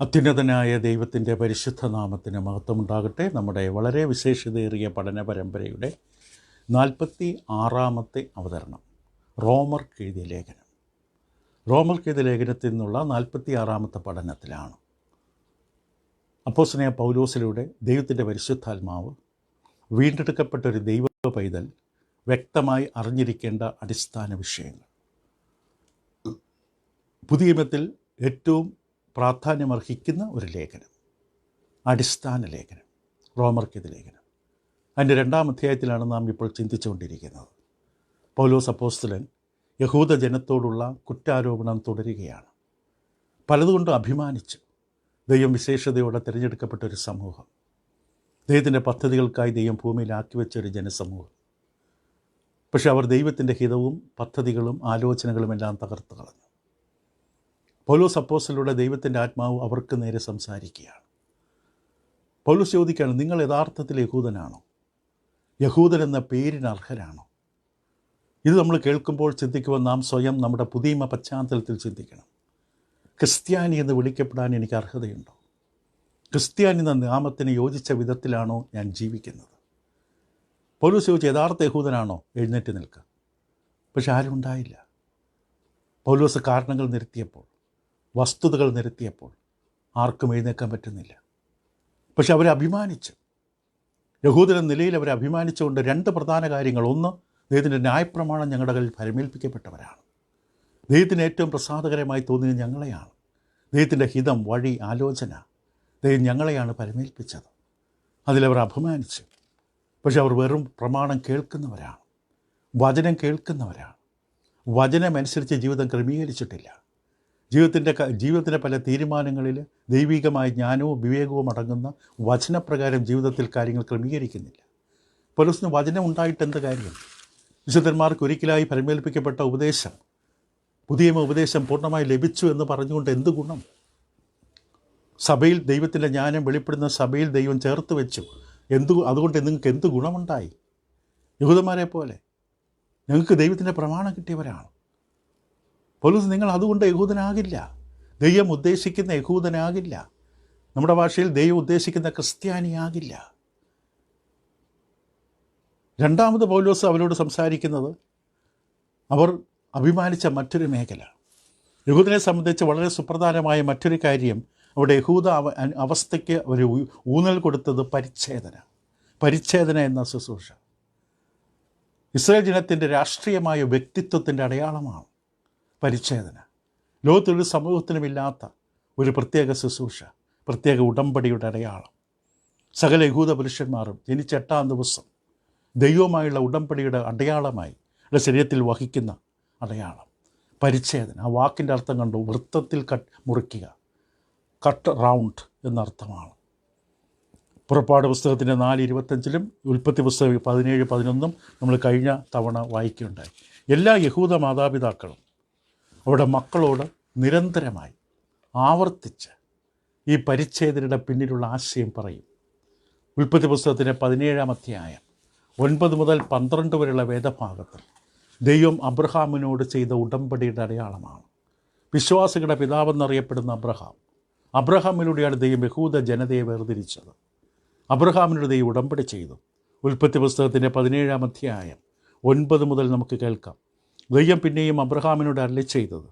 അത്യുന്നതനായ ദൈവത്തിൻ്റെ പരിശുദ്ധ നാമത്തിന് മഹത്വമുണ്ടാകട്ടെ. നമ്മുടെ വളരെ വിശേഷതയേറിയ പഠന പരമ്പരയുടെ 46-ാമത്തെ അവതരണം റോമർക്ക് എഴുതിയ ലേഖനം. റോമർക്ക് എഴുതിയ ലേഖനത്തിൽ നിന്നുള്ള 46-ാമത്തെ പഠനത്തിലാണ് അപ്പോസ്തലനായ പൗലോസിലൂടെ ദൈവത്തിൻ്റെ പരിശുദ്ധാത്മാവ് വീണ്ടെടുക്കപ്പെട്ടൊരു ദൈവ പൈതൽ വ്യക്തമായി അറിഞ്ഞിരിക്കേണ്ട അടിസ്ഥാന വിഷയങ്ങൾ. പുതിയ നിയമത്തിൽ ഏറ്റവും പ്രാധാന്യമർഹിക്കുന്ന ഒരു ലേഖനം, അടിസ്ഥാന ലേഖനം, റോമർക്ക് ലേഖനം. അതിൻ്റെ 2-ാം അധ്യായത്തിലാണ് നാം ഇപ്പോൾ ചിന്തിച്ചുകൊണ്ടിരിക്കുന്നത്. പൗലോസ് അപ്പോസ്തലൻ യഹൂദ ജനത്തോടുള്ള കുറ്റാരോപണം തുടരുകയാണ്. പലതുകൊണ്ടും അഭിമാനിച്ചു ദൈവം വിശേഷതയോടെ തിരഞ്ഞെടുക്കപ്പെട്ട ഒരു സമൂഹം, ദൈവത്തിൻ്റെ പദ്ധതികൾക്കായി ദൈവം ഭൂമിയിലാക്കി വെച്ച ഒരു ജനസമൂഹം. പക്ഷെ അവർ ദൈവത്തിൻ്റെ ഹിതവും പദ്ധതികളും ആലോചനകളുമെല്ലാം തകർത്ത് കളഞ്ഞു. പൗലോസ് അപ്പോസ്തലനിലൂടെ ദൈവത്തിൻ്റെ ആത്മാവ് അവർക്ക് നേരെ സംസാരിക്കുകയാണ്. പൗലോസ് ചോദിക്കുകയാണ്, നിങ്ങൾ യഥാർത്ഥത്തിൽ യഹൂദനാണോ? യഹൂദൻ എന്ന പേരിന് അർഹരാണോ? ഇത് നമ്മൾ കേൾക്കുമ്പോൾ ചിന്തിക്കുവാൻ നാം സ്വയം നമ്മുടെ പുതിയ പശ്ചാത്തലത്തിൽ ചിന്തിക്കണം. ക്രിസ്ത്യാനി എന്ന് വിളിക്കപ്പെടാൻ എനിക്ക് അർഹതയുണ്ടോ? ക്രിസ്ത്യാനി എന്ന നാമത്തിന് യോജിച്ച വിധത്തിലാണോ ഞാൻ ജീവിക്കുന്നത്? പൗലോസ് ചോദിച്ചു, യഥാർത്ഥ യഹൂദനാണോ? എഴുന്നേറ്റ് നിൽക്കുക. പക്ഷെ ആരും ഉണ്ടായില്ല. പൗലോസ് കാരണങ്ങൾ നിരത്തിയപ്പോൾ, വസ്തുതകൾ നിരത്തിയപ്പോൾ ആർക്കും എഴുന്നേക്കാൻ പറ്റുന്നില്ല. പക്ഷെ അവരെ അഭിമാനിച്ചു. യഹൂദൻ എന്ന നിലയിൽ അവരെ അഭിമാനിച്ചുകൊണ്ട് 2 പ്രധാന കാര്യങ്ങൾ. ഒന്ന്, ദൈവത്തിൻ്റെ ന്യായപ്രമാണം ഞങ്ങളുടെ കയ്യിൽ പരമേൽപ്പിക്കപ്പെട്ടവരാണ്. ദൈവത്തിന് ഏറ്റവും പ്രസാദകരമായി തോന്നിയത് ഞങ്ങളെയാണ്. ദൈവത്തിൻ്റെ ഹിതം, വഴി, ആലോചന ദൈവം ഞങ്ങളെയാണ് പരമേൽപ്പിച്ചത്. അതിലവർ അഭിമാനിച്ചു. പക്ഷെ അവർ വെറും പ്രമാണം കേൾക്കുന്നവരാണ്, വചനം കേൾക്കുന്നവരാണ്. വചനമനുസരിച്ച് ജീവിതം ക്രമീകരിച്ചിട്ടില്ല. ജീവിതത്തിൻ്റെ പല തീരുമാനങ്ങളിൽ ദൈവികമായ ജ്ഞാനവും വിവേകവും അടങ്ങുന്ന വചനപ്രകാരം ജീവിതത്തിൽ കാര്യങ്ങൾ ക്രമീകരിക്കുന്നില്ല. പൗലോസിന് വചനം ഉണ്ടായിട്ട് എന്ത് കാര്യം? വിശുദ്ധന്മാർക്ക് ഒരിക്കലായി പരമേൽപ്പിക്കപ്പെട്ട ഉപദേശം, പുതിയ ഉപദേശം പൂർണ്ണമായി ലഭിച്ചു എന്ന് പറഞ്ഞുകൊണ്ട് എന്ത് ഗുണം? സഭയിൽ ദൈവത്തിൻ്റെ ജ്ഞാനം വെളിപ്പെടുന്ന സഭയിൽ ദൈവം ചേർത്ത് വെച്ചു. അതുകൊണ്ട് നിങ്ങൾക്ക് എന്ത് ഗുണമുണ്ടായി? യഹൂദന്മാരെ പോലെ ഞങ്ങൾക്ക് ദൈവത്തിൻ്റെ പ്രമാണം കിട്ടിയവരാണ്. പൗലോസ്, നിങ്ങൾ അതുകൊണ്ട് യഹൂദനാകില്ല. ദൈവം ഉദ്ദേശിക്കുന്ന യഹൂദനാകില്ല. നമ്മുടെ ഭാഷയിൽ ദൈവം ഉദ്ദേശിക്കുന്ന ക്രിസ്ത്യാനിയാകില്ല. രണ്ടാമത് പൗലോസ് അവരോട് സംസാരിക്കുന്നത് അവർ അഭിമാനിച്ച മറ്റൊരു മേഖല. യഹൂദനെ സംബന്ധിച്ച് വളരെ സുപ്രധാനമായ മറ്റൊരു കാര്യം, അവിടെ യഹൂദ അവസ്ഥയ്ക്ക് ഒരു ഊന്നൽ കൊടുത്തത് പരിച്ഛേദന എന്ന ശുശ്രൂഷ. ഇസ്രായേൽ ജനത്തിൻ്റെ രാഷ്ട്രീയമായ വ്യക്തിത്വത്തിൻ്റെ അടയാളമാണ് പരിച്ഛേദന. ലോകത്തൊരു സമൂഹത്തിനുമില്ലാത്ത ഒരു പ്രത്യേക ശുശ്രൂഷ, പ്രത്യേക ഉടമ്പടിയുടെ അടയാളം. സകല യഹൂദ പുരുഷന്മാരും ജനിച്ച 8-ാം ദിവസം ദൈവവുമായുള്ള ഉടമ്പടിയുടെ അടയാളമായി ശരീരത്തിൽ വഹിക്കുന്ന അടയാളം പരിച്ഛേദന. ആ വാക്കിൻ്റെ അർത്ഥം കണ്ടു, വൃത്തത്തിൽ മുറിക്കുക, കട്ട് റൗണ്ട് എന്നർത്ഥമാണ്. പുറപ്പാട് പുസ്തകത്തിൻ്റെ 4:25 ഉൽപ്പത്തി പുസ്തകം 17:11 നമ്മൾ കഴിഞ്ഞ തവണ വായിക്കുകയുണ്ടായി. എല്ലാ യഹൂദ മാതാപിതാക്കളും അവരുടെ മക്കളോട് നിരന്തരമായി ആവർത്തിച്ച് ഈ പരിച്ഛേദനയുടെ പിന്നിലുള്ള ആശയം പറയും. ഉൽപ്പത്തി പുസ്തകത്തിൻ്റെ 17-ാം അധ്യായം 9 മുതൽ 12 വരെയുള്ള വേദഭാഗത്തിൽ ദൈവം അബ്രഹാമിനോട് ചെയ്ത ഉടമ്പടിയുടെ അടയാളമാണ്. വിശ്വാസികളുടെ പിതാവെന്നറിയപ്പെടുന്ന അബ്രഹാമിലൂടെയാണ് ദൈവം യഹൂദ ജനതയെ വേർതിരിച്ചത്. അബ്രഹാമിനോട് ദൈവം ഉടമ്പടി ചെയ്തു. ഉൽപ്പത്തി പുസ്തകത്തിൻ്റെ 17-ാം അധ്യായം 9 മുതൽ നമുക്ക് കേൾക്കാം. ദൈവം പിന്നെയും അബ്രഹാമിനോട് അരുളി ചെയ്തത്,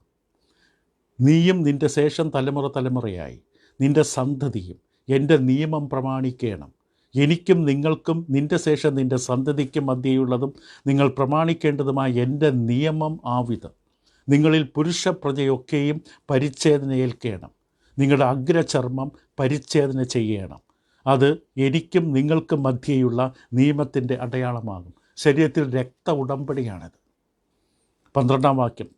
നീയും നിൻ്റെ ശേഷം തലമുറയായി നിൻ്റെ സന്തതിയും എൻ്റെ നിയമം പ്രമാണിക്കണം. എനിക്കും നിങ്ങൾക്കും നിൻ്റെ ശേഷം നിൻ്റെ സന്തതിക്കും മധ്യേയുള്ളതും നിങ്ങൾ പ്രമാണിക്കേണ്ടതുമായ എൻ്റെ നിയമം ആവിധം നിങ്ങളിൽ പുരുഷ പ്രജയൊക്കെയും പരിച്ഛേദന ഏൽക്കണം. നിങ്ങളുടെ അഗ്രചർമ്മം പരിച്ഛേദന ചെയ്യണം. അത് എനിക്കും നിങ്ങൾക്കും മധ്യേയുള്ള നിയമത്തിൻ്റെ അടയാളമാകും. ശരീരത്തിൽ രക്ത ഉടമ്പടിയാണിത്. 12-ാം വാക്യം,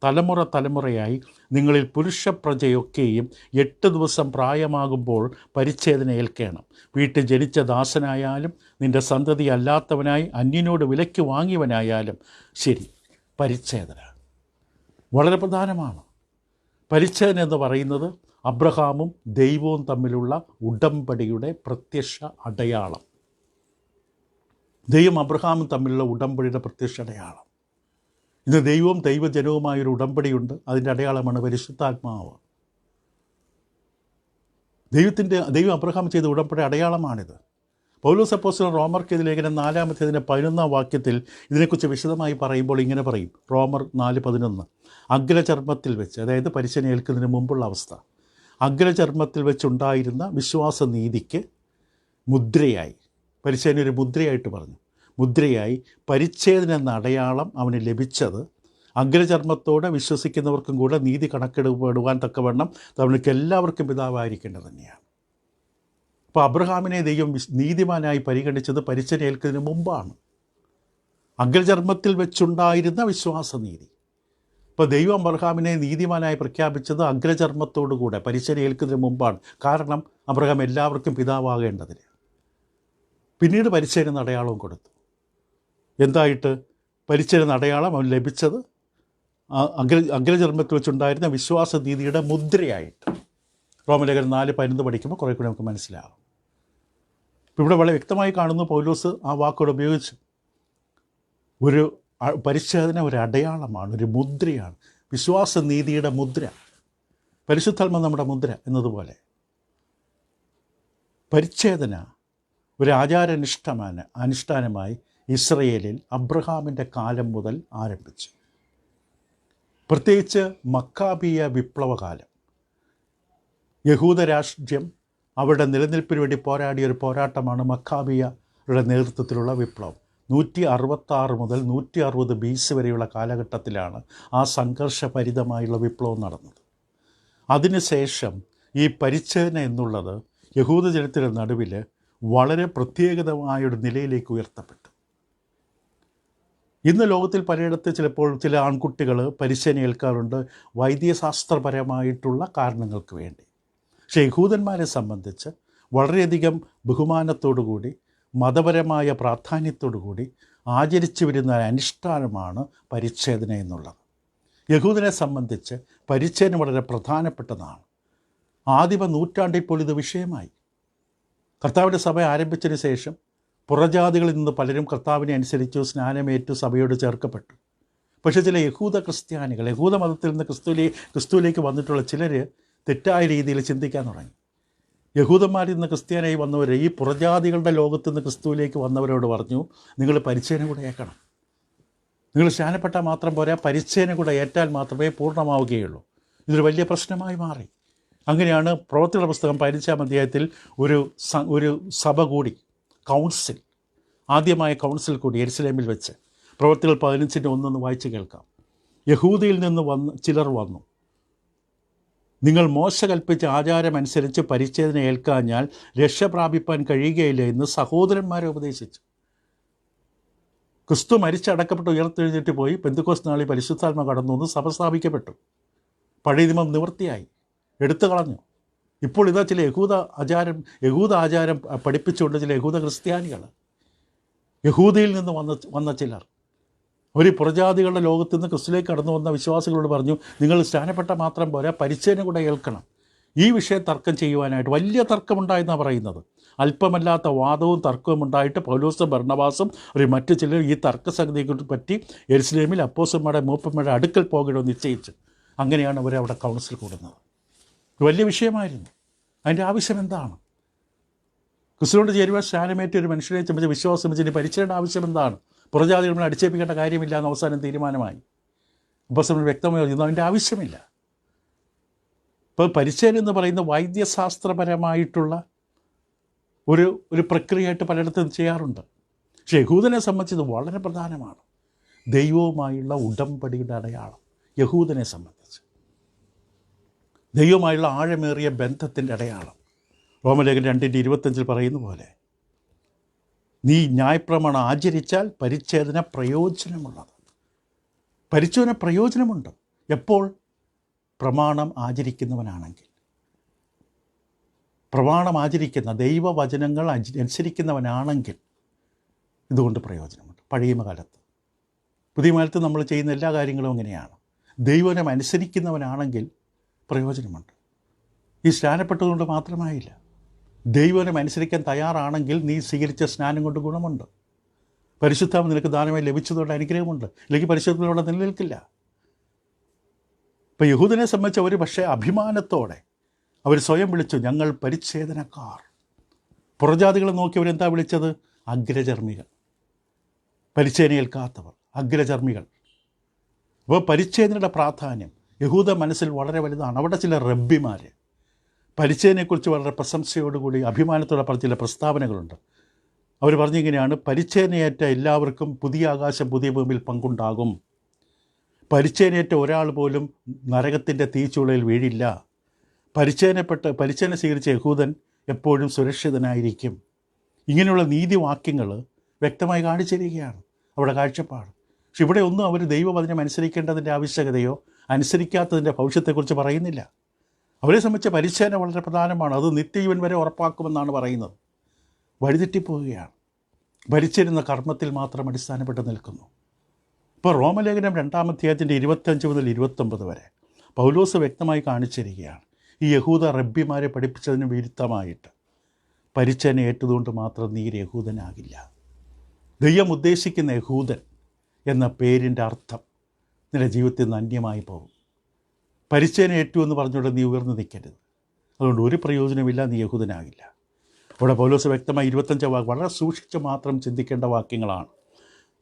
തലമുറയായി നിങ്ങളിൽ പുരുഷ പ്രജയൊക്കെയും 8 ദിവസം പ്രായമാകുമ്പോൾ പരിച്ഛേദന ഏൽക്കണം. വീട്ടിൽ ജനിച്ച ദാസനായാലും നിൻ്റെ സന്തതി അല്ലാത്തവനായി അന്യനോട് വിലയ്ക്ക് വാങ്ങിയവനായാലും ശരി, പരിച്ഛേദന വളരെ പ്രധാനമാണ്. പരിച്ഛേദന എന്ന് പറയുന്നത് അബ്രഹാമും ദൈവവും തമ്മിലുള്ള ഉടമ്പടിയുടെ പ്രത്യക്ഷ അടയാളം. ദൈവം അബ്രഹാമും തമ്മിലുള്ള ഉടമ്പടിയുടെ പ്രത്യക്ഷ അടയാളം. ഇന്ന് ദൈവവും ദൈവജനവുമായൊരു ഉടമ്പടിയുണ്ട്. അതിൻ്റെ അടയാളമാണ് പരിശുദ്ധാത്മാവ്. ദൈവം അബ്രഹാം ചെയ്ത ഉടമ്പടി അടയാളമാണിത്. പൗലോസ് അപ്പോസ്തലൻ റോമർക്കെതിരെ ലേഖനം 4-ാമത്തേതിൻ്റെ 11-ാം വാക്യത്തിൽ ഇതിനെക്കുറിച്ച് വിശദമായി പറയുമ്പോൾ ഇങ്ങനെ പറയും. റോമർ 4:11, അഗ്രചർമ്മത്തിൽ വെച്ച്, അതായത് പരിച്ഛേദന ഏൽക്കുന്നതിന് മുമ്പുള്ള അവസ്ഥ, അഗ്രചർമ്മത്തിൽ വെച്ചുണ്ടായിരുന്ന വിശ്വാസനീതിക്ക് മുദ്രയായി, പരിച്ഛേദന ഒരു മുദ്രയായിട്ട് പറഞ്ഞു, മുദ്രയായി പരിച്ഛേദന എന്ന അടയാളം അവന് ലഭിച്ചത് അഗ്രചർമ്മത്തോടെ വിശ്വസിക്കുന്നവർക്കും കൂടെ നീതി കണക്കെടുപ്പെടുവാൻ തക്കവണ്ണം അവർക്ക് എല്ലാവർക്കും പിതാവായിരിക്കേണ്ടത് തന്നെയാണ്. അപ്പോൾ അബ്രഹാമിനെ ദൈവം നീതിമാനായി പരിഗണിച്ചത് പരിച്ഛേദന ഏൽക്കുന്നതിന് മുമ്പാണ്. അഗ്രചർമ്മത്തിൽ വെച്ചുണ്ടായിരുന്ന വിശ്വാസനീതി. ഇപ്പോൾ ദൈവം അബ്രഹാമിനെ നീതിമാനായി പ്രഖ്യാപിച്ചത് അഗ്രചർമ്മത്തോടുകൂടെ പരിച്ഛേദന ഏൽക്കുന്നതിന് മുമ്പാണ്. കാരണം അബ്രഹാം എല്ലാവർക്കും പിതാവാകേണ്ടതിന്. പിന്നീട് പരിച്ഛേദന അടയാളവും കൊടുത്തു. എന്തായിട്ട്? പരിച്ഛേദന അടയാളം അവൻ ലഭിച്ചത് അഗ്രചർമ്മത്തിൽ വെച്ചുണ്ടായിരുന്ന വിശ്വാസനീതിയുടെ മുദ്രയായിട്ട്. റോമലേഖനം 4:11 പഠിക്കുമ്പോൾ കുറേ കൂടി നമുക്ക് മനസ്സിലാകും. ഇപ്പോൾ ഇവിടെ വളരെ വ്യക്തമായി കാണുന്നു, പൗലോസ് ആ വാക്കുകൾ ഉപയോഗിച്ചു. ഒരു പരിച്ഛേദന ഒരു അടയാളമാണ്, ഒരു മുദ്രയാണ്, വിശ്വാസനീതിയുടെ മുദ്ര. പരിശുദ്ധാത്മ നമ്മുടെ മുദ്ര എന്നതുപോലെ പരിച്ഛേദന ഒരു അനുഷ്ഠാനമായി ഇസ്രയേലിൽ അബ്രഹാമിൻ്റെ കാലം മുതൽ ആരംഭിച്ചു. പ്രത്യേകിച്ച് മക്കാബിയ വിപ്ലവകാലം, യഹൂദരാഷ്ട്രം അവരുടെ നിലനിൽപ്പിന് വേണ്ടി പോരാടിയ ഒരു പോരാട്ടമാണ് മക്കാബിയയുടെ നേതൃത്വത്തിലുള്ള വിപ്ലവം. 166 മുതൽ 160 BC വരെയുള്ള കാലഘട്ടത്തിലാണ് ആ സംഘർഷഭരിതമായുള്ള വിപ്ലവം നടന്നത്. അതിനുശേഷം ഈ പരിച്ഛേദന എന്നുള്ളത് യഹൂദ ജനത്തിൻ്റെ നടുവിൽ വളരെ പ്രത്യേകതമായൊരു നിലയിലേക്ക് ഉയർത്തപ്പെട്ടു. ഇന്ന് ലോകത്തിൽ പലയിടത്ത് ചിലപ്പോൾ ചില ആൺകുട്ടികൾ പരിച്ഛേദന ഏൽക്കാറുണ്ട് വൈദ്യശാസ്ത്രപരമായിട്ടുള്ള കാരണങ്ങൾക്ക് വേണ്ടി. പക്ഷേ യഹൂദന്മാരെ സംബന്ധിച്ച് വളരെയധികം ബഹുമാനത്തോടുകൂടി മതപരമായ പ്രാധാന്യത്തോടുകൂടി ആചരിച്ചു വരുന്ന അനുഷ്ഠാനമാണ് പരിച്ഛേദന എന്നുള്ളത്. യഹൂദനെ സംബന്ധിച്ച് പരിച്ഛേദന വളരെ പ്രധാനപ്പെട്ടതാണ്. ആദിമ നൂറ്റാണ്ടിൽ പോലും ഇത് വിഷയമായി. കർത്താവിൻ്റെ സഭ ആരംഭിച്ചതിന് ശേഷം പുറജാതികളിൽ നിന്ന് പലരും കർത്താവിനെ അനുസരിച്ചു, സ്നാനമേറ്റു, സഭയോട് ചേർക്കപ്പെട്ടു. പക്ഷേ ചില ക്രിസ്ത്യാനികൾ യഹൂദ മതത്തിൽ നിന്ന് ക്രിസ്തുവിലേക്ക് വന്നിട്ടുള്ള ചിലർ തെറ്റായ രീതിയിൽ ചിന്തിക്കാൻ തുടങ്ങി. യഹൂദന്മാരിൽ നിന്ന് ക്രിസ്ത്യാനായി വന്നവർ ഈ പുറജാതികളുടെ ലോകത്ത് നിന്ന് ക്രിസ്തുവിലേക്ക് വന്നവരോട് പറഞ്ഞു, നിങ്ങൾ പരിച്ഛേദന കൂടെ ഏൽക്കണം, നിങ്ങൾ സ്നാനപ്പെട്ടാൽ മാത്രം പോരാ, പരിച്ഛേദന കൂടെ ഏറ്റാൽ മാത്രമേ പൂർണ്ണമാവുകയുള്ളൂ. ഇതൊരു വലിയ പ്രശ്നമായി മാറി. അങ്ങനെയാണ് പ്രവൃത്തിയുടെ പുസ്തകം 15-ാം അധ്യായത്തിൽ ഒരു സഭ കൂടി, കൗൺസിൽ, ആദ്യമായ കൗൺസിൽ കൂടി യെരുശലേമിൽ വെച്ച്. പ്രവൃത്തികൾ 15:1 വായിച്ച് കേൾക്കാം. യഹൂദയിൽ നിന്ന് ചിലർ വന്നു, നിങ്ങൾ മോശ കൽപ്പിച്ച ആചാരമനുസരിച്ച് പരിച്ഛേദന ഏൽക്കാഞ്ഞാൽ രക്ഷ പ്രാപിപ്പാൻ കഴിയുകയില്ല എന്ന് സഹോദരന്മാരെ ഉപദേശിച്ചു. ക്രിസ്തു മരിച്ചടക്കപ്പെട്ട് ഉയർത്തെഴുന്നേറ്റ് പോയി. പെന്തക്കോസ്ത് നാളിൽ പരിശുദ്ധാത്മ കടന്നു വന്ന് സഭ സ്ഥാപിക്കപ്പെട്ടു. പഴയ നിയമം നിവൃത്തിയായി, എടുത്തു കളഞ്ഞു. ഇപ്പോൾ ഇതാ ചില യഹൂദ ആചാരം പഠിപ്പിച്ചുകൊണ്ട് ചില യഹൂദ ക്രിസ്ത്യാനികൾ, യഹൂദയിൽ നിന്ന് വന്ന ചിലർ, ഒരു പുറജാതികളുടെ ലോകത്തു നിന്ന് ക്രിസ്തുവിലേക്ക് കടന്നു വന്ന വിശ്വാസികളോട് പറഞ്ഞു, നിങ്ങൾ സ്നാനപ്പെട്ട മാത്രം പോരാ, പരിച്ഛേദന കൂടെ ഏൽക്കണം. ഈ വിഷയം തർക്കം ചെയ്യുവാനായിട്ട് വലിയ തർക്കമുണ്ടായെന്നാണ് പറയുന്നത്. അല്പമല്ലാത്ത വാദവും തർക്കവും ഉണ്ടായിട്ട് പൗലോസും ബർണ്ണബാസും മറ്റു ചിലർ ഈ തർക്കസംഗതിയെ പറ്റി യെരുശലേമിൽ അപ്പോസ്തലന്മാരുടെ മൂപ്പന്മാരുടെ അടുക്കൽ പോകണമെന്ന് നിശ്ചയിച്ചു. അങ്ങനെയാണ് അവരവിടെ കൗൺസിൽ കൂടുന്നത്. വലിയ വിഷയമായിരുന്നു. അതിൻ്റെ ആവശ്യം എന്താണ്? ക്രിസ്തുവിനോട് ചേരുവാൻ സ്നാനമേറ്റ ഒരു മനുഷ്യനെ സംബന്ധിച്ച് വിശ്വാസം വെച്ചിട്ട് പരിച്ഛേദന ആവശ്യം എന്താണ്? പുറജാതികൾ അടിച്ചേൽപ്പിക്കേണ്ട കാര്യമില്ല എന്ന് അവസാനം തീരുമാനമായി. അപ്പോസ്തലൻ വ്യക്തമായി പറഞ്ഞു, അതിൻ്റെ ആവശ്യമില്ല. ഇപ്പോൾ പരിച്ഛേദന എന്ന് പറയുന്ന വൈദ്യശാസ്ത്രപരമായിട്ടുള്ള ഒരു പ്രക്രിയയായിട്ട് പലയിടത്തും ചെയ്യാറുണ്ട്. പക്ഷേ യഹൂദനെ സംബന്ധിച്ച് വളരെ പ്രധാനമാണ്. ദൈവവുമായുള്ള ഉടമ്പടിയുടെ അടയാളം. യഹൂദനെ സംബന്ധിച്ച് ദൈവവുമായുള്ള ആഴമേറിയ ബന്ധത്തിൻ്റെ അടയാളം. റോമലേഖനം 2:25 പറയുന്ന പോലെ, നീ ന്യായപ്രമാണം ആചരിച്ചാൽ പരിച്ഛേദന പ്രയോജനമുള്ളത്. പരിച്ഛേദന പ്രയോജനമുണ്ട്. എപ്പോൾ? പ്രമാണം ആചരിക്കുന്നവനാണെങ്കിൽ. പ്രമാണം ആചരിക്കുന്ന ദൈവവചനങ്ങൾ അനുസരിക്കുന്നവനാണെങ്കിൽ ഇതുകൊണ്ട് പ്രയോജനമുണ്ട്. പഴയ കാലത്ത്, പുതിയ കാലത്ത് നമ്മൾ ചെയ്യുന്ന എല്ലാ കാര്യങ്ങളും അങ്ങനെയാണ്. ദൈവനം അനുസരിക്കുന്നവനാണെങ്കിൽ പ്രയോജനമുണ്ട്. ഈ സ്നാനപ്പെട്ടതുകൊണ്ട് മാത്രമായില്ല. ദൈവനം അനുസരിക്കാൻ തയ്യാറാണെങ്കിൽ നീ സ്വീകരിച്ച സ്നാനം കൊണ്ട് ഗുണമുണ്ട്. പരിശുദ്ധാത്മ നിനക്ക് ദാനമായി ലഭിച്ചതുകൊണ്ട് അനുഗ്രഹമുണ്ട്. ഇല്ലെങ്കിൽ പരിശുദ്ധത്തിലൂടെ നിലനിൽക്കില്ല. ഇപ്പോൾ യഹൂദനെ സംബന്ധിച്ച് അവർ പക്ഷേ അഭിമാനത്തോടെ അവർ സ്വയം വിളിച്ചു, ഞങ്ങൾ പരിച്ഛേദനക്കാർ. പുറജാതികളെ നോക്കി അവരെന്താ വിളിച്ചത്? അഗ്രചർമ്മികൾ. പരിച്ഛേദനയേൽക്കാത്തവർ, അഗ്രചർമ്മികൾ. അപ്പോൾ പരിച്ഛേദനയുടെ പ്രാധാന്യം യഹൂദ മനസ്സിൽ വളരെ വലുതാണ്. അവിടെ ചില റബ്ബിമാർ പരിച്ഛേദനയെക്കുറിച്ച് വളരെ പ്രശംസയോടുകൂടി അഭിമാനത്തോടെ പറഞ്ഞ ചില പ്രസ്താവനകളുണ്ട്. അവർ പറഞ്ഞിങ്ങനെയാണ്: പരിച്ഛേദനയേറ്റ എല്ലാവർക്കും പുതിയ ആകാശം പുതിയ ഭൂമിയിൽ പങ്കുണ്ടാകും. പരിച്ഛേദനയേറ്റ ഒരാൾ പോലും നരകത്തിൻ്റെ തീച്ചുളയിൽ വീഴില്ല. പരിച്ഛേദന സ്വീകരിച്ച യഹൂദൻ എപ്പോഴും സുരക്ഷിതനായിരിക്കും. ഇങ്ങനെയുള്ള നീതിവാക്യങ്ങൾ വ്യക്തമായി കാണിച്ചിരിക്കുകയാണ് അവിടെ കാഴ്ചപ്പാട്. പക്ഷെ ഇവിടെ ഒന്നും അവർ ദൈവവചനം അനുസരിക്കേണ്ടതിൻ്റെ ആവശ്യകതയോ അനുസരിക്കാത്തതിൻ്റെ ഭവിഷ്യത്തെക്കുറിച്ച് പറയുന്നില്ല. അവരെ സംബന്ധിച്ച് പരിച്ഛേദന വളരെ പ്രധാനമാണ്. അത് നിത്യജീവൻ വരെ ഉറപ്പാക്കുമെന്നാണ് പറയുന്നത്. വഴിതെറ്റിപ്പോവുകയാണ്. ഭരിച്ചിരുന്ന കർമ്മത്തിൽ മാത്രം അടിസ്ഥാനപ്പെട്ട് നിൽക്കുന്നു. ഇപ്പോൾ റോമലേഖനം 2-ാം അധ്യായത്തിൻ്റെ 25 മുതൽ 29 വരെ പൗലോസ് വ്യക്തമായി കാണിച്ചിരിക്കുകയാണ്. ഈ യഹൂദ റബ്ബിമാരെ പഠിപ്പിച്ചതിന് വിരുദ്ധമായിട്ട് പരിച്ഛേദന ഏറ്റതുകൊണ്ട് മാത്രം നീ യഹൂദനാകില്ല. ദൈവം ഉദ്ദേശിക്കുന്ന യഹൂദൻ എന്ന പേരിൻ്റെ അർത്ഥം നിന്റെ ജീവിതത്തിൽ നിന്ന് അന്യമായി പോകും. പരിച്ഛേദന ഏറ്റു എന്ന് പറഞ്ഞുകൊണ്ട് നീ ഉയർന്നു നിൽക്കരുത്. അതുകൊണ്ട് ഒരു പ്രയോജനമില്ല, നീ യഹൂദനാകില്ല. അവിടെ പൗലോസ് വ്യക്തമായി 25 വാക്യം വളരെ സൂക്ഷിച്ച് മാത്രം ചിന്തിക്കേണ്ട വാക്യങ്ങളാണ്.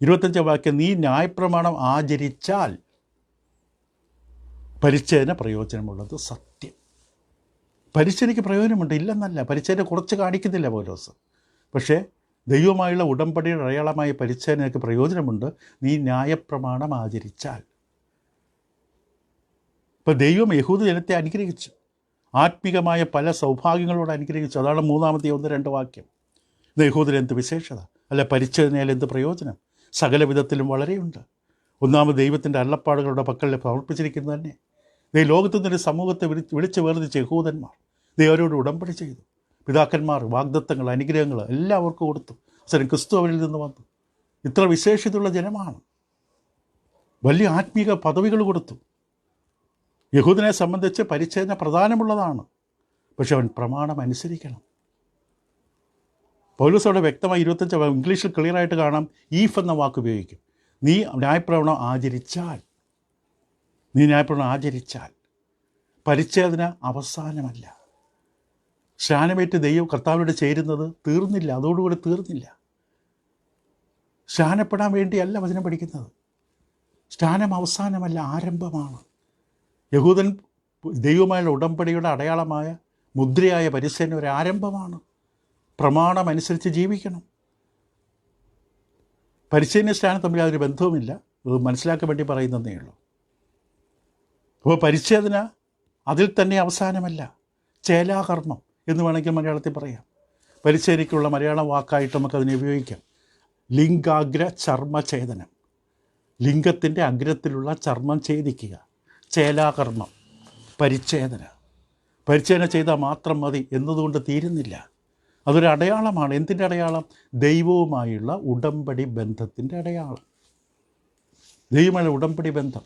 25 വാക്യം: നീ ന്യായപ്രമാണം ആചരിച്ചാൽ പരിച്ഛേദന പ്രയോജനമുള്ളത് സത്യം. പരിച്ഛേദനയ്ക്ക് പ്രയോജനമുണ്ട്, ഇല്ലെന്നല്ല. പരിച്ഛേദന കുറച്ച് കാണിക്കുന്നില്ല പൗലോസ്. പക്ഷേ ദൈവമായുള്ള ഉടമ്പടിയുടെ അടയാളമായ പരിച്ഛേദനയ്ക്ക് പ്രയോജനമുണ്ട്, നീ ന്യായപ്രമാണം ആചരിച്ചാൽ. ഇപ്പോൾ ദൈവം യഹൂദ ജനത്തെ അനുഗ്രഹിച്ചു, ആത്മീകമായ പല സൗഭാഗ്യങ്ങളോട് അനുഗ്രഹിച്ചു. അതാണ് 3-ാമത്തെ 1-2 വാക്യം. ഇത് യഹൂദന് എന്ത് വിശേഷത, അല്ല പരിച്ഛേദനയിൽ എന്ത് പ്രയോജനം? സകല വിധത്തിലും വളരെയുണ്ട്. ഒന്നാമത് ദൈവത്തിൻ്റെ അരുളപ്പാടുകളുടെ പക്കൽ സമർപ്പിച്ചിരിക്കുന്നത് തന്നെ. ദൈവ ലോകത്തു നിന്നൊരു സമൂഹത്തെ വിളിച്ച് വേർതിരിച്ച യഹൂദന്മാർ ദൈവരോട് ഉടമ്പടി ചെയ്തു. പിതാക്കന്മാർ വാഗ്ദത്തങ്ങൾ, അനുഗ്രഹങ്ങൾ എല്ലാവർക്കും കൊടുത്തു. അവസരം ക്രിസ്തു അവരിൽ നിന്ന് വന്നു. ഇത്ര വിശേഷതയുള്ള ജനമാണ്. വലിയ ആത്മീക പദവികൾ കൊടുത്തു. യഹൂദനെ സംബന്ധിച്ച് പരിച്ഛേദന പ്രധാനമുള്ളതാണ്. പക്ഷെ അവൻ പ്രമാണം അനുസരിക്കണം. പൗലോസ് അവിടെ വ്യക്തമായി 25 ഇംഗ്ലീഷിൽ ക്ലിയറായിട്ട് കാണാം, ഈഫ് എന്ന വാക്ക് ഉപയോഗിക്കും. നീ ന്യായപ്രമാണം ആചരിച്ചാൽ, പരിച്ഛേദന അവസാനമല്ല. സ്നാനമേറ്റ് ദൈവം കർത്താവിനോട് ചേരുന്നത് തീർന്നില്ല, അതോടുകൂടി തീർന്നില്ല. സ്നാനപ്പെടാൻ വേണ്ടിയല്ല വചനം പഠിക്കുന്നത്. സ്നാനം അവസാനമല്ല, ആരംഭമാണ്. യഹൂദൻ ദൈവമായുള്ള ഉടമ്പടിയുടെ അടയാളമായ മുദ്രയായ പരിച്ഛേദന ഒരു ആരംഭമാണ്. പ്രമാണമനുസരിച്ച് ജീവിക്കണം. പരിച്ഛേദന സ്നാനം തമ്മിൽ യാതൊരു ബന്ധവുമില്ല. അത് മനസ്സിലാക്കാൻ വേണ്ടി പറയുന്നതേ ഉള്ളൂ. അപ്പോൾ പരിച്ഛേദന അതിൽ തന്നെ അവസാനമല്ല, ചേലാകർമ്മം എന്ന് വേണമെങ്കിൽ മലയാളത്തിൽ പറയാം. പരിച്ഛേദനയ്ക്കുള്ള മലയാള വാക്കായിട്ട് നമുക്കതിനെ ഉപയോഗിക്കാം. ലിംഗാഗ്ര ചർമ്മഛേദനം, ലിംഗത്തിൻ്റെ അഗ്രത്തിലുള്ള ചർമ്മം ഛേദിക്കുക, ചേലാകർമ്മം, പരിച്ഛേദന ചെയ്താൽ മാത്രം മതി എന്നതുകൊണ്ട് തീരുന്നില്ല. അതൊരു അടയാളമാണ്. എന്തിൻ്റെ അടയാളം? ദൈവവുമായുള്ള ഉടമ്പടി ബന്ധത്തിൻ്റെ അടയാളം. ദൈവമായുള്ള ഉടമ്പടി ബന്ധം,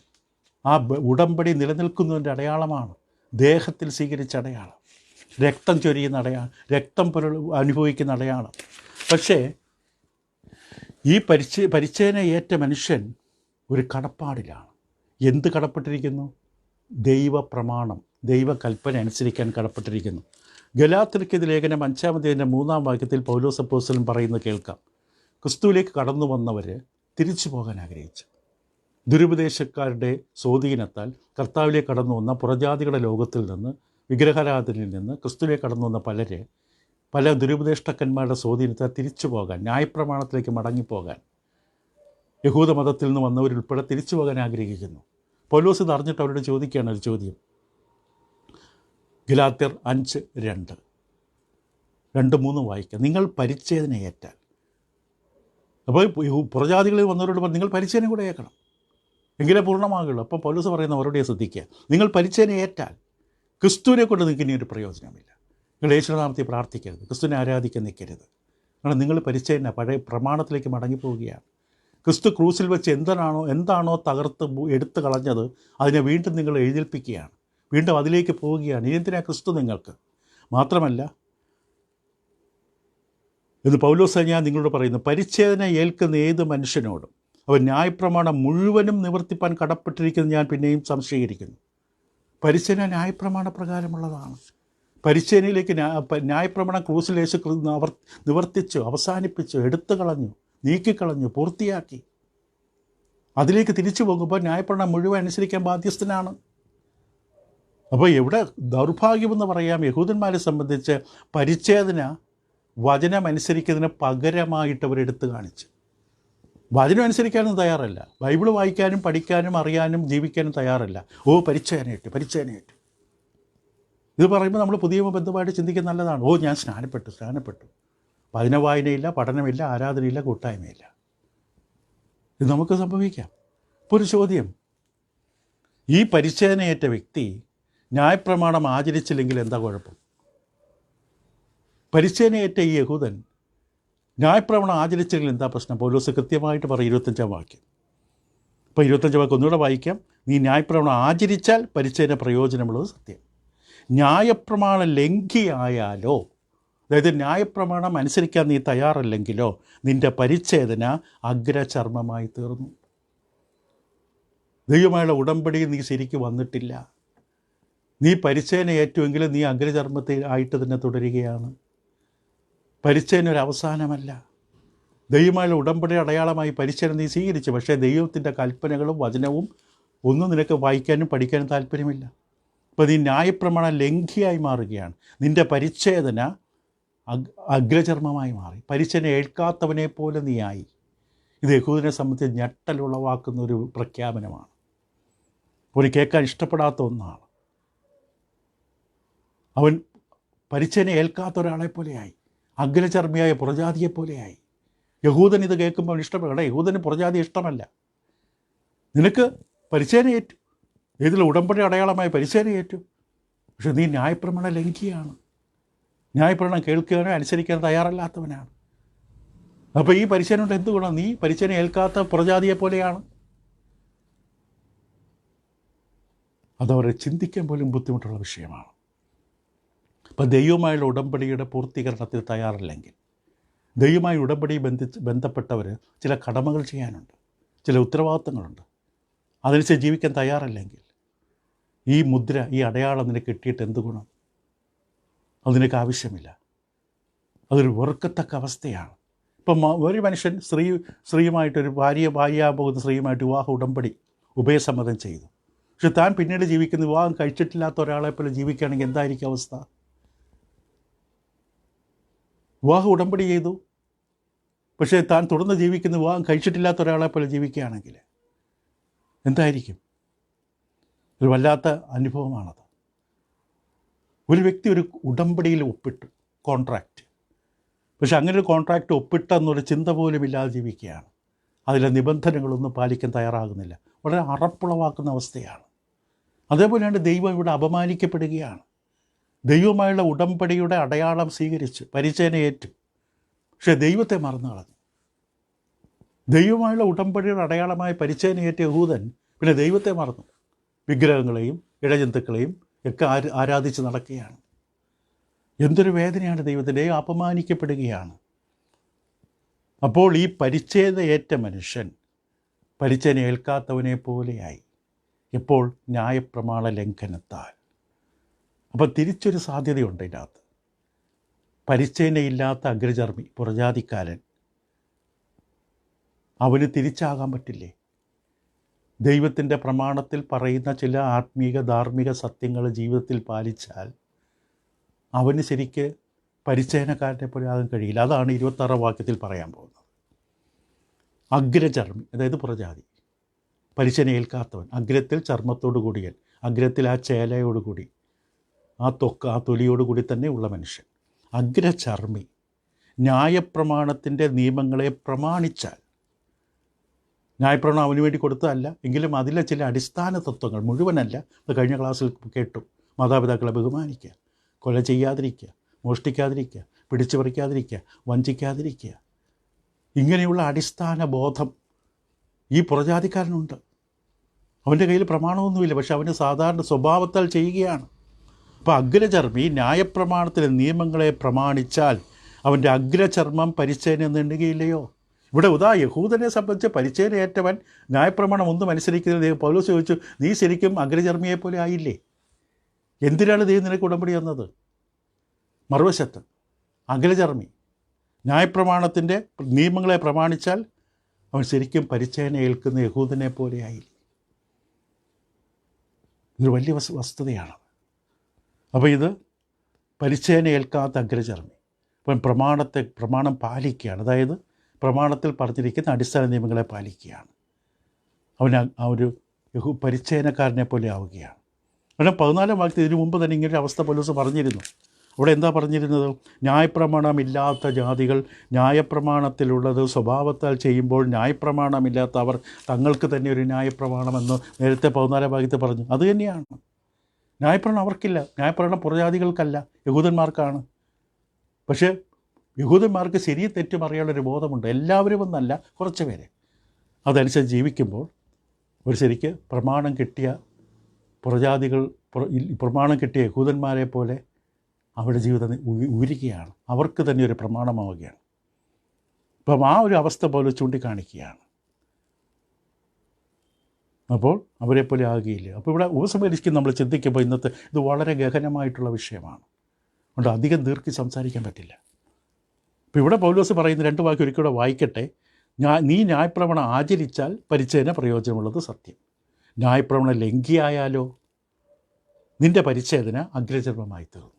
ആ ഉടമ്പടി നിലനിൽക്കുന്നതിൻ്റെ അടയാളമാണ്. ദേഹത്തിൽ സ്വീകരിച്ച അടയാളം, രക്തം ചൊരിയുന്ന അടയാളം, രക്തം അനുഭവിക്കുന്ന അടയാളം. പക്ഷേ ഈ പരിച്ഛേദന ഏറ്റ മനുഷ്യൻ ഒരു കടപ്പാടിലാണ്. എന്ത് കടപ്പെട്ടിരിക്കുന്നു? ദൈവപ്രമാണം, ദൈവകൽപ്പന അനുസരിക്കാൻ കടപ്പെട്ടിരിക്കുന്നു. ഗലാത്യർക്കെതിരെ ലേഖനം 5-ാം അധ്യായത്തിൻ്റെ 3-ാം വാക്യത്തിൽ പൗലോസ് അപ്പോസ്തലൻ പറയുന്നത് കേൾക്കാം. ക്രിസ്തുവിലേക്ക് കടന്നു വന്നവർ തിരിച്ചു പോകാൻ ആഗ്രഹിച്ചു. ദുരുപദേശക്കാരുടെ സ്വാധീനത്താൽ കർത്താവിലേക്ക് കടന്നു വന്ന പുറജാതികളുടെ ലോകത്തിൽ നിന്ന്, വിഗ്രഹാരാധനയിൽ നിന്ന് ക്രിസ്തുവിലേക്ക് കടന്നു വന്ന പല ദുരുപദേഷ്ടക്കന്മാരുടെ സ്വാധീനത്താൽ തിരിച്ചു പോകാൻ, ന്യായപ്രമാണത്തിലേക്ക് മടങ്ങിപ്പോകാൻ യഹൂദ മതത്തിൽ നിന്ന് വന്നവരുൾപ്പെടെ തിരിച്ചു പോകാൻ ആഗ്രഹിക്കുന്നു. പൗലോസ് ഇത് അറിഞ്ഞിട്ട് അവരോട് ചോദിക്കുകയാണ് ഒരു ചോദ്യം. ഗലാത്യർ 5:2-3 വായിക്കാം. നിങ്ങൾ പരിച്ഛേദന ഏറ്റാൽ, അപ്പോൾ പുറജാതികളിൽ വന്നവരോട് പറഞ്ഞു നിങ്ങൾ പരിച്ഛേദന കൂടെ ഏൽക്കണം, എങ്കിലേ പൂർണ്ണമാകുള്ളൂ. അപ്പോൾ പൗലോസ് പറയുന്ന അവരോട് ശ്രദ്ധിക്കുക, നിങ്ങൾ പരിച്ഛേദന ഏറ്റാൽ ക്രിസ്തുവിനെ കൊണ്ട് നിങ്ങൾക്ക് ഇനി ഒരു പ്രയോജനമില്ല. നിങ്ങൾ യേശുനാമത്തിൽ പ്രാർത്ഥിക്കരുത്, ക്രിസ്തുവിനെ ആരാധിക്കാൻ നിൽക്കരുത്. കാരണം നിങ്ങൾ പരിച്ഛേദന പഴയ പ്രമാണത്തിലേക്ക് മടങ്ങിപ്പോവുകയാണ്. ക്രിസ്തു ക്രൂസിൽ വെച്ച് എന്താണോ തകർത്ത് എടുത്തു കളഞ്ഞത് അതിനെ വീണ്ടും നിങ്ങൾ എഴുന്നേൽപ്പിക്കുകയാണ്, വീണ്ടും അതിലേക്ക് പോവുകയാണ്. ഇനി ക്രിസ്തു നിങ്ങൾക്ക് മാത്രമല്ല എന്ന് പൗലോസ് ഞാൻ നിങ്ങളോട് പറയുന്നു, പരിച്ഛേദന ഏൽക്കുന്ന ഏത് മനുഷ്യനോടും അവൻ ന്യായപ്രമാണം മുഴുവനും നിവർത്തിപ്പാൻ കടപ്പെട്ടിരിക്കുന്നത് ഞാൻ പിന്നെയും സംശയീകരിക്കുന്നു. പരിച്ഛേദന ന്യായപ്രമാണ പ്രകാരമുള്ളതാണ്. പരിച്ഛേദനയിലേക്ക് ന്യായപ്രമാണം ക്രൂസിൽ യേശു നിവർത്തിച്ചു, അവസാനിപ്പിച്ചു, എടുത്തു കളഞ്ഞു, നീക്കിക്കളഞ്ഞു, പൂർത്തിയാക്കി. അതിലേക്ക് തിരിച്ചു പോകുമ്പോൾ ന്യായപ്രമാണം മുഴുവൻ അനുസരിക്കാൻ ബാധ്യസ്ഥനാണ്. അപ്പോൾ എവിടെ ദൗർഭാഗ്യമെന്ന് പറയാം, യഹൂദന്മാരെ സംബന്ധിച്ച് പരിച്ഛേദന വചനം അനുസരിക്കുന്നതിന് പകരമായിട്ട് അവരെടുത്ത് കാണിച്ചു. വചനം അനുസരിക്കാനും തയ്യാറല്ല, ബൈബിൾ വായിക്കാനും പഠിക്കാനും അറിയാനും ജീവിക്കാനും തയ്യാറല്ല. പരിച്ഛേദനയേറ്റ്. ഇത് പറയുമ്പോൾ നമ്മൾ പുതിയ ബന്ധമായിട്ട് ചിന്തിക്കുന്നത് നല്ലതാണ്. ഞാൻ സ്നാനപ്പെട്ടു. വചന വായനയില്ല, പഠനമില്ല, ആരാധനയില്ല, കൂട്ടായ്മയില്ല. ഇത് നമുക്ക് സംഭവിക്കാം. ഇപ്പോൾ ഒരു ചോദ്യം, ഈ പരിച്ഛേദനയേറ്റ വ്യക്തി ന്യായപ്രമാണം ആചരിച്ചില്ലെങ്കിൽ എന്താ കുഴപ്പം? പരിച്ഛേദനയേറ്റ ഈ യഹൂദൻ ന്യായപ്രമാണം ആചരിച്ചില്ലെങ്കിൽ എന്താ പ്രശ്നം? പൗലോസ് കൃത്യമായിട്ട് പറയും 25-ാം വാക്യം. ഇപ്പോൾ 25-ാം വാക്യം ഒന്നുകൂടെ വായിക്കാം. നീ ന്യായപ്രമാണം ആചരിച്ചാൽ പരിച്ഛേദന പ്രയോജനമുള്ളത് സത്യം. ന്യായപ്രമാണം ലംഘിയായാലോ, അതായത് ന്യായപ്രമാണം അനുസരിക്കാൻ നീ തയ്യാറല്ലെങ്കിലോ നിൻ്റെ പരിച്ഛേദന അഗ്രചർമ്മമായി തീർന്നു. ദൈവമായുള്ള ഉടമ്പടിയിൽ നീ ശരിക്കും വന്നിട്ടില്ല. നീ പരിച്ഛേദന ഏറ്റുമെങ്കിലും നീ അഗ്രചർമ്മത്തിൽ ആയിട്ട് തന്നെ തുടരുകയാണ്. പരിച്ഛേദന ഒരു അവസാനമല്ല. ദൈവമായുള്ള ഉടമ്പടി അടയാളമായി പരിച്ഛേദന നീ സ്വീകരിച്ചു, പക്ഷേ ദൈവത്തിൻ്റെ കൽപ്പനകളും വചനവും ഒന്നും നിനക്ക് വായിക്കാനും പഠിക്കാനും താല്പര്യമില്ല. അപ്പോൾ നീ ന്യായപ്രമാണം ലംഘിയായി മാറുകയാണ്. നിൻ്റെ പരിച്ഛേദന അഗ്രചർമ്മമായി മാറി. പരിച്ഛേദന ഏൽക്കാത്തവനെ പോലെ നീയായി. ഇത് യഹൂദനെ സംബന്ധിച്ച് ഞെട്ടലുളവാക്കുന്ന ഒരു പ്രഖ്യാപനമാണ്. ഒരു കേൾക്കാൻ ഇഷ്ടപ്പെടാത്ത ഒന്നാണ്. അവൻ പരിച്ഛേദന ഏൽക്കാത്ത ഒരാളെ പോലെയായി, അഗ്രചർമ്മിയായ പുറജാതിയെപ്പോലെയായി. യഹൂദൻ ഇത് കേൾക്കുമ്പോൾ ഇഷ്ടപ്പെടണം. യഹൂദന് പുറജാതി ഇഷ്ടമല്ല. നിനക്ക് പരിച്ഛേദന ഏറ്റു, ഏതിൽ ഉടമ്പടി അടയാളമായി പരിച്ഛേദന ഏറ്റു, പക്ഷെ നീ ന്യായപ്രമാണം ലംഘിയാണ്. ന്യായപ്രമാണം കേൾക്കാനോ അനുസരിക്കാനോ തയ്യാറല്ലാത്തവനാണ്. അപ്പോൾ ഈ പരിച്ഛേദന കൊണ്ട് എന്ത് ഗുണം? നീ പരിച്ഛേദന ഏൽക്കാത്ത പുറജാതിയെ പോലെയാണ്. അതവരെ ചിന്തിക്കാൻ പോലും ബുദ്ധിമുട്ടുള്ള വിഷയമാണ്. അപ്പോൾ ദൈവമായുള്ള ഉടമ്പടിയുടെ പൂർത്തീകരണത്തിൽ തയ്യാറല്ലെങ്കിൽ, ദൈവമായി ഉടമ്പടി ബന്ധപ്പെട്ടവർ ചില കടമകൾ ചെയ്യാനുണ്ട്, ചില ഉത്തരവാദിത്തങ്ങളുണ്ട്. അതനുസരിച്ച് ജീവിക്കാൻ തയ്യാറല്ലെങ്കിൽ ഈ മുദ്ര, ഈ അടയാളം നിനക്ക് കിട്ടിയിട്ട് എന്ത് ഗുണം? അത് നിനക്ക് ആവശ്യമില്ല. അതൊരു വെറുക്കത്തക്ക അവസ്ഥയാണ്. ഇപ്പം ഒരു മനുഷ്യൻ സ്ത്രീയുമായിട്ടൊരു ഭാര്യയാകാൻ പോകുന്ന സ്ത്രീയുമായിട്ട് വിവാഹ ഉടമ്പടി ഉഭയസമ്മതം ചെയ്തു. പക്ഷെ താൻ പിന്നീട് ജീവിക്കുന്ന വിവാഹം കഴിച്ചിട്ടില്ലാത്ത ഒരാളെപ്പോലെ ജീവിക്കുകയാണെങ്കിൽ എന്തായിരിക്കും അവസ്ഥ? വിവാഹ ഉടമ്പടി ചെയ്തു, പക്ഷേ താൻ തുടർന്ന് ജീവിക്കുന്ന വിവാഹം കഴിച്ചിട്ടില്ലാത്ത ഒരാളെപ്പോലെ ജീവിക്കുകയാണെങ്കിൽ എന്തായിരിക്കും? ഒരു വല്ലാത്ത അനുഭവമാണത്. ഒരു വ്യക്തി ഒരു ഉടമ്പടിയിൽ ഒപ്പിട്ടു, കോൺട്രാക്റ്റ്, പക്ഷെ അങ്ങനെ ഒരു കോൺട്രാക്റ്റ് ഒപ്പിട്ടെന്നൊരു ചിന്ത പോലും ഇല്ലാതെ ജീവിക്കുകയാണ്. അതിലെ നിബന്ധനകളൊന്നും പാലിക്കാൻ തയ്യാറാകുന്നില്ല. വളരെ അറപ്പുളവാക്കുന്ന അവസ്ഥയാണ്. അതേപോലെയാണ് ദൈവം ഇവിടെ അപമാനിക്കപ്പെടുകയാണ്. ദൈവമായുള്ള ഉടമ്പടിയുടെ അടയാളം സ്വീകരിച്ച് പരിച്ഛേദന ഏറ്റു, പക്ഷേ ദൈവത്തെ മറന്നു കളഞ്ഞു. ദൈവമായുള്ള ഉടമ്പടിയുടെ അടയാളമായ പരിച്ഛേദന ഏറ്റ യഹൂദൻ പിന്നെ ദൈവത്തെ മറന്നു. വിഗ്രഹങ്ങളെയും ഇഴജന്തുക്കളെയും ഒക്കെ ആരാധിച്ച് നടക്കുകയാണ്. എന്തൊരു വേദനയാണ് ദൈവത്തിൻ്റെ. ദൈവം അപമാനിക്കപ്പെടുകയാണ്. അപ്പോൾ ഈ പരിച്ഛേദന ഏറ്റ മനുഷ്യൻ പരിച്ഛേദന ഏൽക്കാത്തവനെ പോലെയായി. എപ്പോൾ? ന്യായപ്രമാണ ലംഘനത്താൽ. അപ്പോൾ തിരിച്ചൊരു സാധ്യതയുണ്ട് ഇതിനകത്ത്. പരിച്ഛേദനയില്ലാത്ത അഗ്രചർമ്മി, പുറജാതിക്കാരൻ, അവന് തിരിച്ചാകാൻ പറ്റില്ലേ? ദൈവത്തിൻ്റെ പ്രമാണത്തിൽ പറയുന്ന ചില ആത്മീക ധാർമ്മിക സത്യങ്ങൾ ജീവിതത്തിൽ പാലിച്ചാൽ അവന് ശരിക്ക് പരിച്ഛേദനക്കാരനെ പോലെ ആകാൻ കഴിയില്ല. അതാണ് 26-ാം വാക്യത്തിൽ പറയാൻ പോകുന്നത്. അഗ്രചർമ്മി, അതായത് പുറജാതി, പരിച്ഛേദന ഏൽക്കാത്തവൻ, അഗ്രത്തിൽ ചർമ്മത്തോടു കൂടിയൻ, അഗ്രത്തിൽ ആ ചേലയോടുകൂടി, ആ തൊലിയോടുകൂടി തന്നെ ഉള്ള മനുഷ്യൻ, അഗ്രചർമ്മി, ന്യായപ്രമാണത്തിൻ്റെ നിയമങ്ങളെ പ്രമാണിച്ചാൽ, ന്യായപ്രമാണം അവന് വേണ്ടി കൊടുത്തതല്ല എങ്കിലും അതിലെ ചില അടിസ്ഥാന തത്വങ്ങൾ മുഴുവനല്ല, അത് കഴിഞ്ഞ ക്ലാസ്സിൽ കേട്ടു. മാതാപിതാക്കളെ ബഹുമാനിക്കുക, കൊല ചെയ്യാതിരിക്കുക, മോഷ്ടിക്കാതിരിക്കുക, പിടിച്ചു പറിക്കാതിരിക്കുക, വഞ്ചിക്കാതിരിക്കുക, ഇങ്ങനെയുള്ള അടിസ്ഥാന ബോധം ഈ പുറജാതിക്കാരനുണ്ട്. അവൻ്റെ കയ്യിൽ പ്രമാണമൊന്നുമില്ല, പക്ഷെ അവന് സാധാരണ സ്വഭാവത്താൽ ചെയ്യുകയാണ്. അപ്പോൾ അഗ്രചർമ്മി ന്യായപ്രമാണത്തിലെ നിയമങ്ങളെ പ്രമാണിച്ചാൽ അവൻ്റെ അഗ്രചർമ്മം പരിച്ഛേദന നീണ്ടുകയില്ലയോ? ഇവിടെ യഹൂദനെ സംബന്ധിച്ച് പരിച്ഛേദന ഏറ്റവൻ ന്യായപ്രമാണം ഒന്നും അനുസരിക്കുന്നത്. പൗലോസ് ചോദിച്ചു, നീ ശരിക്കും അഗ്രചർമ്മിയെ പോലെ ആയില്ലേ? എന്തിനാണ് ദൈവം നിനക്ക് ഉടമ്പടി തന്നത്? മറുവശത്ത് അഗ്രചർമ്മി ന്യായപ്രമാണത്തിൻ്റെ നിയമങ്ങളെ പ്രമാണിച്ചാൽ അവൻ ശരിക്കും പരിച്ഛേദന ഏൽക്കുന്ന യഹൂദനെ പോലെയായി. ഇതൊരു വലിയ വസ്തുതയാണ്. അപ്പോൾ ഇത് പരിച്ഛേദന ഏൽക്കാത്ത അഗ്രചർമ്മി അവൻ പ്രമാണം പാലിക്കുകയാണ്. അതായത് പ്രമാണത്തിൽ പറഞ്ഞിരിക്കുന്ന അടിസ്ഥാന നിയമങ്ങളെ പാലിക്കുകയാണ്. അവൻ ആ ഒരു പരിച്ഛേദനക്കാരനെ പോലെ ആവുകയാണ്. കാരണം 14-ാം വാക്യത്തിൽ ഇതിനു മുമ്പ് തന്നെ ഇങ്ങനൊരു അവസ്ഥ പൗലോസ് പറഞ്ഞിരുന്നു. അവിടെ എന്താ പറഞ്ഞിരുന്നത്? ന്യായപ്രമാണമില്ലാത്ത ജാതികൾ ന്യായപ്രമാണത്തിലുള്ളത് സ്വഭാവത്താൽ ചെയ്യുമ്പോൾ ന്യായപ്രമാണമില്ലാത്ത അവർ തങ്ങൾക്ക് തന്നെ ഒരു ന്യായപ്രമാണമെന്ന് നേരത്തെ 14-ാം വാക്യത്തിൽ പറഞ്ഞു. അത് തന്നെയാണ്. ന്യായപ്രമാണം അവർക്കില്ല. ന്യായപ്രമാണം പുറജാതികൾക്കല്ല, യഹൂദന്മാർക്കാണ്. പക്ഷേ യഹൂദന്മാർക്ക് ശരി തെറ്റും അറിയാനുള്ളൊരു ബോധമുണ്ട്. എല്ലാവരും ഒന്നല്ല, കുറച്ച് പേര് അതനുസരിച്ച് ജീവിക്കുമ്പോൾ ഒരു ശരിക്ക് പ്രമാണം കിട്ടിയ പുറജാതികൾ, പ്രമാണം കിട്ടിയ യഹൂദന്മാരെ പോലെ അവരുടെ ജീവിതം ഉയരുകയാണ്. അവർക്ക് തന്നെ ഒരു പ്രമാണമാവുകയാണ്. അപ്പം ആ ഒരു അവസ്ഥ പോലെ ചൂണ്ടിക്കാണിക്കുകയാണ്. അപ്പോൾ അവരെ പോലെ ആകുകയില്ല. അപ്പോൾ ഇവിടെ ഉപസംഹരിക്കും നമ്മൾ ചിന്തിക്കുമ്പോൾ ഇന്നത്തെ ഇത് വളരെ ഗഹനമായിട്ടുള്ള വിഷയമാണ്. അതുകൊണ്ട് അധികം ദീർഘി സംസാരിക്കാൻ പറ്റില്ല. അപ്പോൾ ഇവിടെ പൗലോസ് പറയുന്ന 2 വാക്യം ഒരിക്കലും കൂടെ വായിക്കട്ടെ. നീ ന്യായപ്രമാണം ആചരിച്ചാൽ പരിച്ഛേദന പ്രയോജനമുള്ളത് സത്യം. ന്യായപ്രമാണം ലംഘിയായാലോ നിൻ്റെ പരിച്ഛേദന അഗ്രചർമ്മമായി തീർന്നു.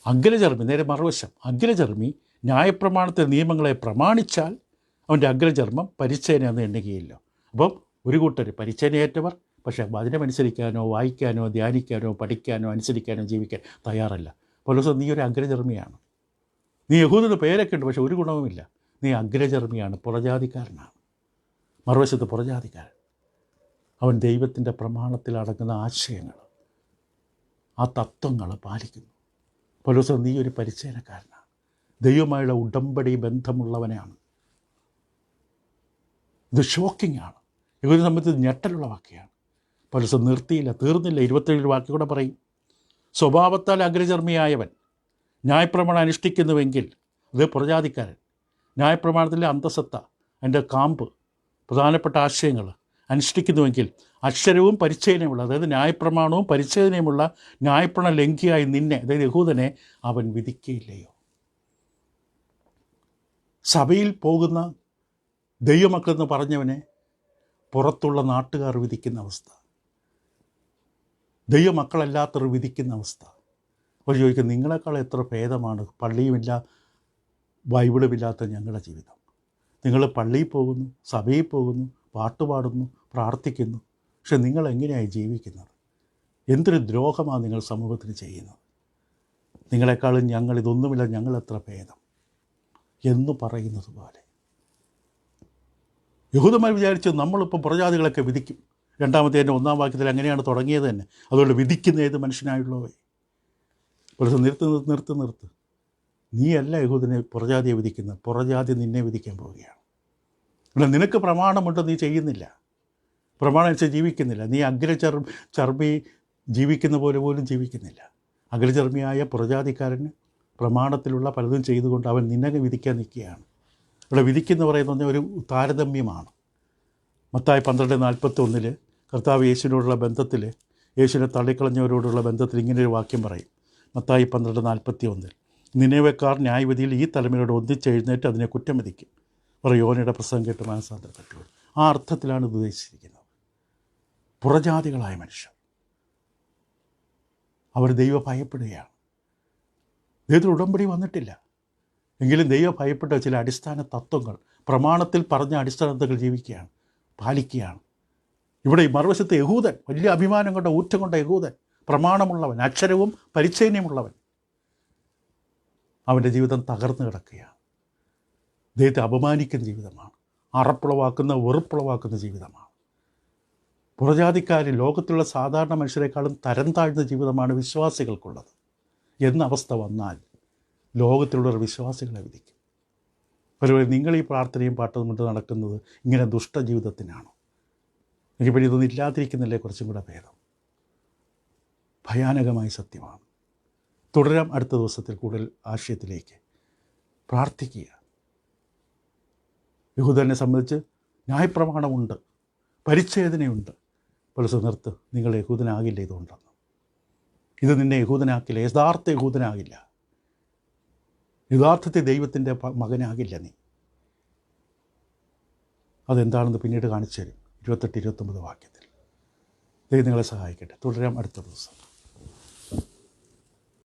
അഗ്രചർമ്മി, നേരെ മറുവശം, അഗ്രചർമ്മി ന്യായപ്രമാണത്തെ നിയമങ്ങളെ പ്രമാണിച്ചാൽ അവൻ്റെ അഗ്രചർമ്മം പരിച്ഛേദന എന്ന് എണ്ണുകയില്ല. അപ്പം ഒരു കൂട്ടർ പരിച്ഛേദനയേറ്റവർ, പക്ഷേ അതിനനുസരിക്കാനോ വായിക്കാനോ ധ്യാനിക്കാനോ പഠിക്കാനോ അനുസരിക്കാനോ ജീവിക്കാൻ തയ്യാറല്ല. പൗലോസ് നീ ഒരു അഗ്രചർമ്മിയാണ്. നീ യഹൂദന് പേരൊക്കെ ഉണ്ട്, പക്ഷേ ഒരു ഗുണവുമില്ല. നീ അഗ്രചർമ്മിയാണ്, പുറജാതിക്കാരനാണ്. മറുവശത്ത് പുറജാതിക്കാരൻ അവൻ ദൈവത്തിൻ്റെ പ്രമാണത്തിൽ അടങ്ങുന്ന ആശയങ്ങൾ, ആ തത്വങ്ങൾ പാലിക്കുന്നു. പൗലോസ് നീ ഒരു പരിച്ഛേദനക്കാരനാണ്, ദൈവമായുള്ള ഉടമ്പടി ബന്ധമുള്ളവനാണ്. ഇത് ഷോക്കിംഗ് ആണ്. യഹൂദനെ സംബന്ധിച്ച് ഞെട്ടലുള്ള വാക്യമാണ്. പൗലോസ് തീർന്നില്ല. 27 വാക്യം കൂടെ പറയും. സ്വഭാവത്താൽ അഗ്രചർമ്മിയായവൻ ന്യായപ്രമാണം അനുഷ്ഠിക്കുന്നുവെങ്കിൽ അത് പുറജാതിക്കാരൻ. ന്യായപ്രമാണത്തിലെ അന്തസത്ത, അതിൻ്റെ കാമ്പ്, പ്രധാനപ്പെട്ട ആശയങ്ങൾ അനുഷ്ഠിക്കുന്നുവെങ്കിൽ അക്ഷരവും പരിച്ഛേദനയുമുള്ള, അതായത് ന്യായപ്രമാണവും പരിച്ഛേദനയുമുള്ള ന്യായപ്രമാണ ലംഘിയായി നിന്നെ, അതായത് യഹൂദനെ അവൻ വിധിക്കുകയില്ലയോ? സഭയിൽ പോകുന്ന ദൈവമക്കളെന്ന് പറഞ്ഞവനെ പുറത്തുള്ള നാട്ടുകാർ വിധിക്കുന്ന അവസ്ഥ, ദൈവമക്കളല്ലാത്തവർ വിധിക്കുന്ന അവസ്ഥ. അവർ ചോദിക്കും, നിങ്ങളെക്കാൾ എത്ര ഭേദമാണ് പള്ളിയുമില്ല ബൈബിളുമില്ലാത്ത ഞങ്ങളുടെ ജീവിതം. നിങ്ങൾ പള്ളിയിൽ പോകുന്നു, സഭയിൽ പോകുന്നു, പാട്ടുപാടുന്നു, പ്രാർത്ഥിക്കുന്നു, പക്ഷെ നിങ്ങൾ എങ്ങനെയായി ജീവിക്കുന്നത്? എന്തൊരു ദ്രോഹമാണ് നിങ്ങൾ സമൂഹത്തിന് ചെയ്യുന്നത്? നിങ്ങളെക്കാളും ഇതൊന്നുമില്ല, ഞങ്ങൾ എത്ര ഭേദം എന്ന് പറയുന്നത് പോലെ യഹൂദന്മാർ വിചാരിച്ചു നമ്മളിപ്പോൾ പുറജാതികളൊക്കെ വിധിക്കും. 2-ാമത്തെ 1-ാം വാക്യത്തിൽ അങ്ങനെയാണ് തുടങ്ങിയത് തന്നെ. അതുകൊണ്ട് വിധിക്കുന്ന ഏത് മനുഷ്യനായുള്ളവേ. പക്ഷേ നിർത്ത്. നീയല്ല യഹൂദനെ പുറജാതിയെ വിധിക്കുന്നത്, പുറജാതി നിന്നെ വിധിക്കാൻ പോവുകയാണ്. ഇവിടെ നിനക്ക് പ്രമാണമുണ്ട്, നീ ചെയ്യുന്നില്ല, പ്രമാണം അനുസരിച്ച് ജീവിക്കുന്നില്ല. നീ അഗ്രചർമ്മി ജീവിക്കുന്ന പോലെ പോലും ജീവിക്കുന്നില്ല. അഗ്രചർമ്മിയായ പുറജാതിക്കാരന് പ്രമാണത്തിലുള്ള പലതും ചെയ്തുകൊണ്ട് അവൻ നിന്നെ വിധിക്കാൻ നിൽക്കുകയാണ്. ഇവിടെ വിധിക്കെന്ന് പറയുന്നത് ഒരു താരതമ്യമാണ്. മത്തായി 12:41 കർത്താവ് യേശുവിനോടുള്ള ബന്ധത്തിൽ, യേശുവിനെ തള്ളിക്കളഞ്ഞവരോടുള്ള ബന്ധത്തിൽ ഇങ്ങനെയൊരു വാക്യം പറയും. മത്തായി 12:41 നിനവേക്കാർ ന്യായവിധിയിൽ ഈ തലമുറയോട് ഒന്നിച്ചെഴുന്നേറ്റ് അതിനെ കുറ്റം വിധിക്കും. യോനയുടെ പ്രസംഗം കേട്ട് മനസ്സാന്തരപ്പെട്ടു. ആ അർത്ഥത്തിലാണ് ഇത് ഉദ്ദേശിച്ചിരിക്കുന്നത്. പുറജാതികളായ മനുഷ്യർ അവർ ദൈവ ഭയപ്പെടുകയാണ്. ദൈവത്തിൽ ഉടമ്പടി വന്നിട്ടില്ല എങ്കിലും ദൈവ ഭയപ്പെട്ട ചില അടിസ്ഥാന തത്വങ്ങൾ, പ്രമാണത്തിൽ പറഞ്ഞ അടിസ്ഥാനതകൾ ജീവിക്കുകയാണ്, പാലിക്കുകയാണ്. ഇവിടെ ഈ മറുവശത്ത് യഹൂദൻ, വലിയ അഭിമാനം കൊണ്ട ഊറ്റം കൊണ്ട യഹൂദൻ, പ്രമാണമുള്ളവൻ, അക്ഷരവും പരിച്ഛേദനയുമുള്ളവൻ, അവൻ്റെ ജീവിതം തകർന്നു കിടക്കുകയാണ്. ദൈവത്തെ അപമാനിക്കുന്ന ജീവിതമാണ്, അറപ്പുളവാക്കുന്ന വെറുപ്പുളവാക്കുന്ന ജീവിതമാണ്. പുറജാതിക്കാരിൽ ലോകത്തുള്ള സാധാരണ മനുഷ്യരെക്കാളും തരം താഴ്ന്ന ജീവിതമാണ് വിശ്വാസികൾക്കുള്ളത് എന്ന അവസ്ഥ വന്നാൽ ലോകത്തിലുള്ളവർ വിശ്വാസികളെ വിധിക്കും. അതുപോലെ നിങ്ങൾ ഈ പ്രാർത്ഥനയും പാട്ടും കൊണ്ട് നടക്കുന്നത് ഇങ്ങനെ ദുഷ്ടജീവിതത്തിനാണോ? എനിക്കിപ്പോൾ ഇതൊന്നും ഇല്ലാതിരിക്കുന്നില്ലേ കുറച്ചും കൂടെ ഭേദം. ഭയാനകമായ സത്യമാണ്. തുടരാം അടുത്ത ദിവസത്തിൽ കൂടുതൽ ആശയത്തിലേക്ക്. പ്രാർത്ഥിക്കുക. യഹൂദനെ സംബന്ധിച്ച് ന്യായപ്രമാണമുണ്ട്, പരിച്ഛേദനയുണ്ട്. പൗലോസ് നിർത്ത്, നിങ്ങൾ യഹൂദനാകില്ല ഇതുകൊണ്ടെന്ന്. ഇത് നിന്നെ യഹൂദനാക്കില്ല, യഥാർത്ഥ യഹൂദനാകില്ല. യഥാർത്ഥത്തിൽ ദൈവത്തിൻ്റെ മകനാകില്ല നീ. അതെന്താണെന്ന് പിന്നീട് കാണിച്ചു തരും 28-29 വാക്യത്തിൽ. ദൈവം നിങ്ങളെ സഹായിക്കട്ടെ. തുടരാം അടുത്ത ദിവസം.